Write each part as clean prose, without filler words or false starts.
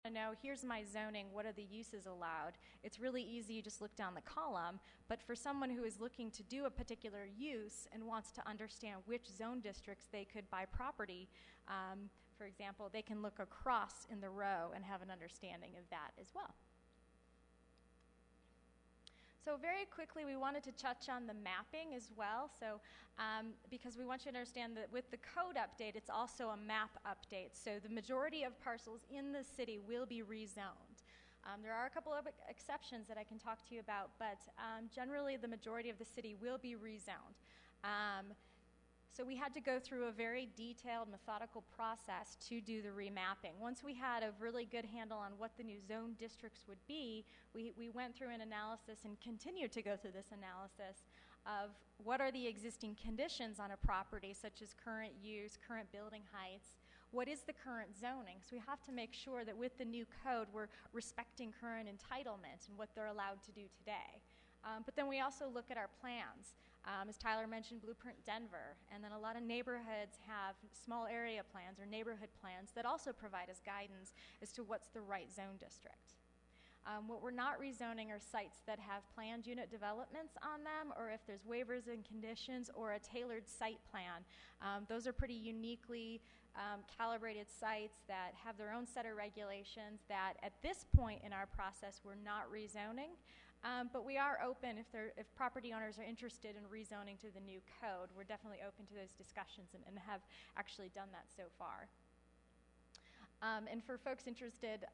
to know, here's my zoning, what are the uses allowed? It's really easy, you just look down the column, but for someone who is looking to do a particular use and wants to understand which zone districts they could buy property, for example, they can look across in the row and have an understanding of that as well. So very quickly, we wanted to touch on the mapping as well. So because we want you to understand that with the code update, it's also a map update. So the majority of parcels in the city will be rezoned. There are a couple of exceptions that I can talk to you about, but generally the majority of the city will be rezoned. So we had to go through a very detailed, methodical process to do the remapping. Once we had a really good handle on what the new zone districts would be, we went through an analysis and continued to go through this analysis of what are the existing conditions on a property, such as current use, current building heights, what is the current zoning. So we have to make sure that with the new code, we're respecting current entitlement and what they're allowed to do today. But then we also look at our plans. As Tyler mentioned, Blueprint Denver, and then a lot of neighborhoods have small area plans or neighborhood plans that also provide us guidance as to what's the right zone district. What we're not rezoning are sites that have planned unit developments on them, or if there's waivers and conditions or a tailored site plan. Those are pretty uniquely calibrated sites that have their own set of regulations that at this point in our process we're not rezoning. But we are open if property owners are interested in rezoning to the new code. We're definitely open to those discussions and have actually done that so far. And for folks interested,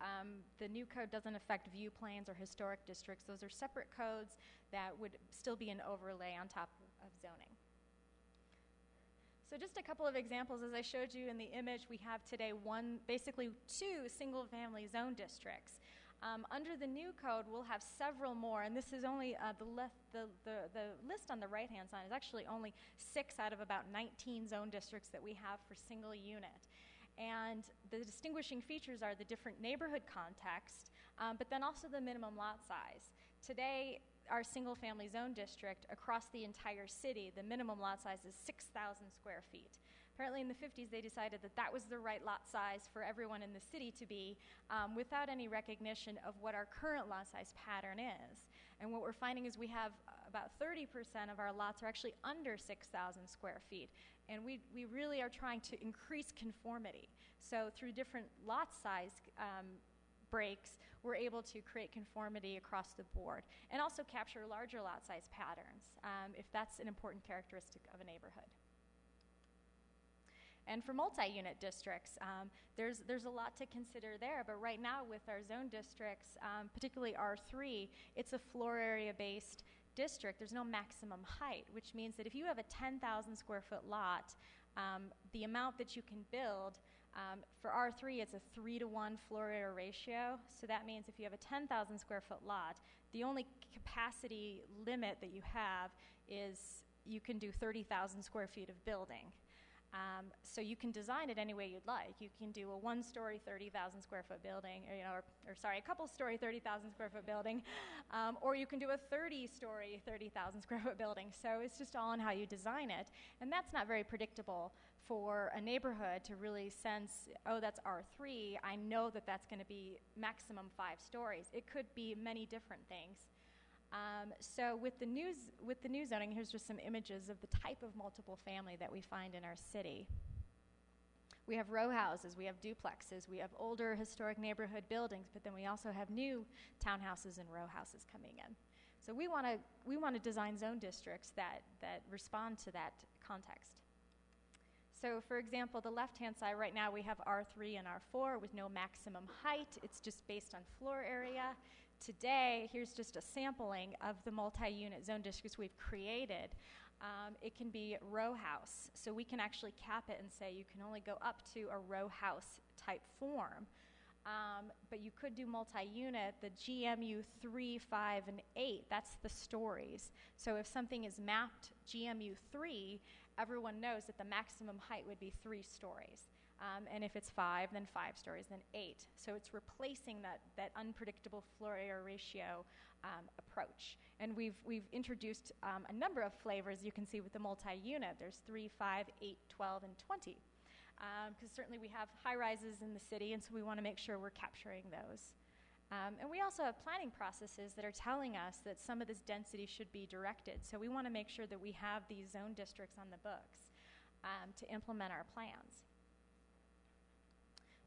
the new code doesn't affect view planes or historic districts. Those are separate codes that would still be an overlay on top of zoning. So just a couple of examples. As I showed you in the image, we have today basically two single-family zone districts. Under the new code, we'll have several more, and this is only the list on the right-hand side is actually only 6 out of about 19 zone districts that we have for single unit. And the distinguishing features are the different neighborhood context, but then also the minimum lot size. Today, our single-family zone district across the entire city, the minimum lot size is 6,000 square feet. Apparently in the 50s, they decided that that was the right lot size for everyone in the city to be without any recognition of what our current lot size pattern is. And what we're finding is we have about 30% of our lots are actually under 6,000 square feet. And we really are trying to increase conformity. So through different lot size breaks, we're able to create conformity across the board and also capture larger lot size patterns if that's an important characteristic of a neighborhood. And for multi-unit districts, there's a lot to consider there, but right now with our zone districts, particularly R3, it's a floor area-based district. There's no maximum height, which means that if you have a 10,000 square foot lot, the amount that you can build, for R3, it's a 3-to-1 floor area ratio. So that means if you have a 10,000 square foot lot, the only capacity limit that you have is you can do 30,000 square feet of building. So you can design it any way you'd like. You can do a one-story 30,000 square foot building, a couple-story 30,000 square foot building, or you can do a 30-story 30,000 square foot building. So it's just all on how you design it, and that's not very predictable for a neighborhood to really sense, oh, that's R3. I know that that's going to be maximum 5 stories. It could be many different things. So with the new zoning, here's just some images of the type of multiple family that we find in our city. We have row houses, we have duplexes, we have older historic neighborhood buildings, but then we also have new townhouses and row houses coming in. So we want to design zone districts that respond to that context. So for example, the left-hand side right now we have R3 and R4 with no maximum height. It's just based on floor area. Today, here's just a sampling of the multi-unit zone districts we've created. It can be row house, so we can actually cap it and say you can only go up to a row house type form. But you could do multi-unit, the GMU 3, 5, and 8, that's the stories. So if something is mapped GMU 3, everyone knows that the maximum height would be 3 stories. And if it's 5, then 5 stories, then 8. So it's replacing that unpredictable floor area ratio approach. And we've introduced a number of flavors you can see with the multi-unit. There's 3, 5, 8, 12, and 20. because certainly we have high-rises in the city, and so we want to make sure we're capturing those. And we also have planning processes that are telling us that some of this density should be directed. So we want to make sure that we have these zone districts on the books to implement our plans.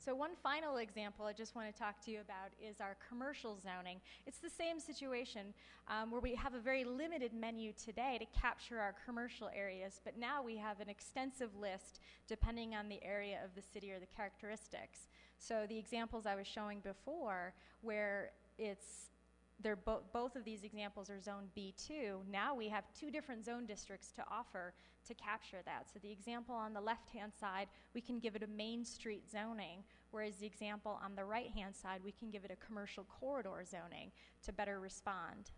So one final example I just want to talk to you about is our commercial zoning. It's the same situation where we have a very limited menu today to capture our commercial areas, but now we have an extensive list depending on the area of the city or the characteristics. So the examples I was showing before, where both of these examples are zone B2, now we have 2 different zone districts to offer to capture that. So the example on the left-hand side, we can give it a Main Street zoning, whereas the example on the right-hand side, we can give it a commercial corridor zoning to better respond.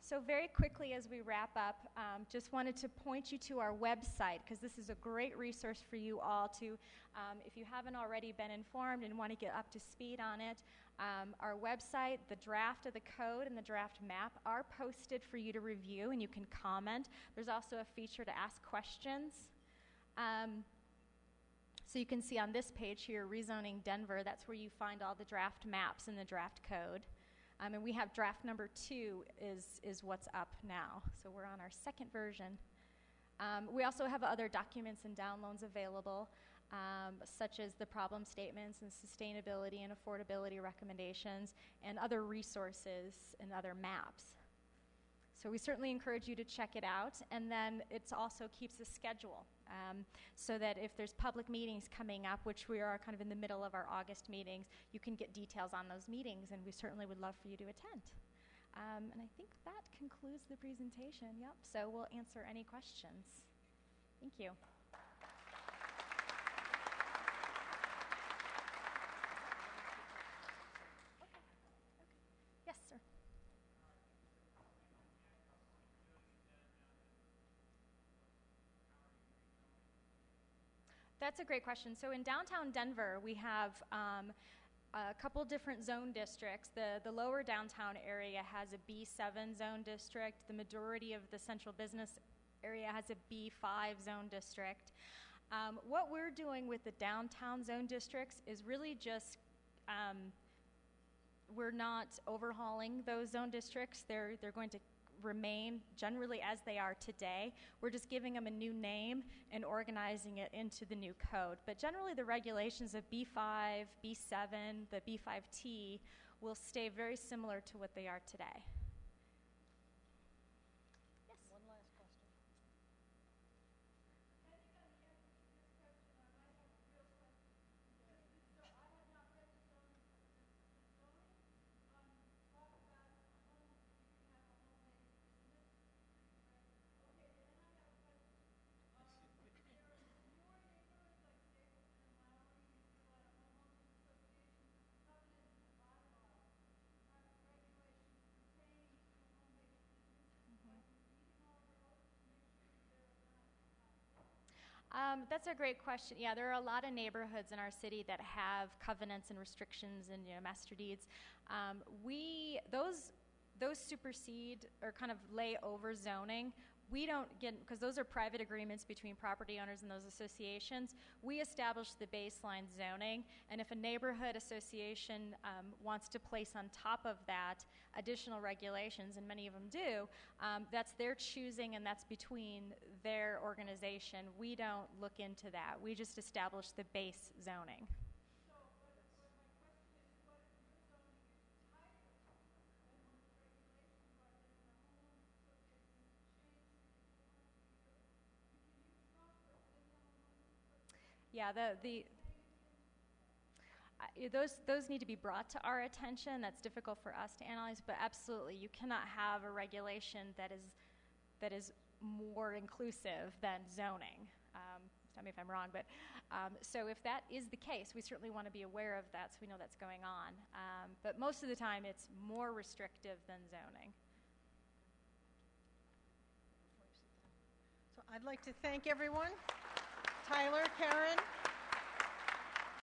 So very quickly as we wrap up, just wanted to point you to our website, because this is a great resource for you all to, if you haven't already been informed and want to get up to speed on it, our website, the draft of the code and the draft map are posted for you to review, and you can comment. There's also a feature to ask questions. So you can see on this page here, Rezoning Denver, that's where you find all the draft maps and the draft code. And we have draft number 2 is what's up now. So we're on our 2nd version. We also have other documents and downloads available, such as the problem statements and sustainability and affordability recommendations and other resources and other maps. So we certainly encourage you to check it out. And then it also keeps a schedule so that if there's public meetings coming up, which we are kind of in the middle of our August meetings, you can get details on those meetings, and we certainly would love for you to attend. And I think that concludes the presentation. Yep, so we'll answer any questions. Thank you. Yes, sir. That's a great question. So in downtown Denver, we have a couple different zone districts. The lower downtown area has a B7 zone district. The majority of the central business area has a B5 zone district. What we're doing with the downtown zone districts is really just, we're not overhauling those zone districts. They're going to remain generally as they are today. We're just giving them a new name and organizing it into the new code. But generally the regulations of B5, B7, the B5T will stay very similar to what they are today. Yes? One last question. That's a great question. Yeah, there are a lot of neighborhoods in our city that have covenants and restrictions and master deeds. Those supersede or kind of lay over zoning. We don't get, because those are private agreements between property owners and those associations. We establish the baseline zoning, and if a neighborhood association wants to place on top of that additional regulations, and many of them do, that's their choosing, and that's between their organization. We don't look into that. We just establish the base zoning. Yeah, those need to be brought to our attention. That's difficult for us to analyze, but absolutely, you cannot have a regulation that is more inclusive than zoning. Tell me if I'm wrong, but so if that is the case, we certainly want to be aware of that so we know that's going on. But most of the time, it's more restrictive than zoning. So I'd like to thank everyone. Tyler, Caryn,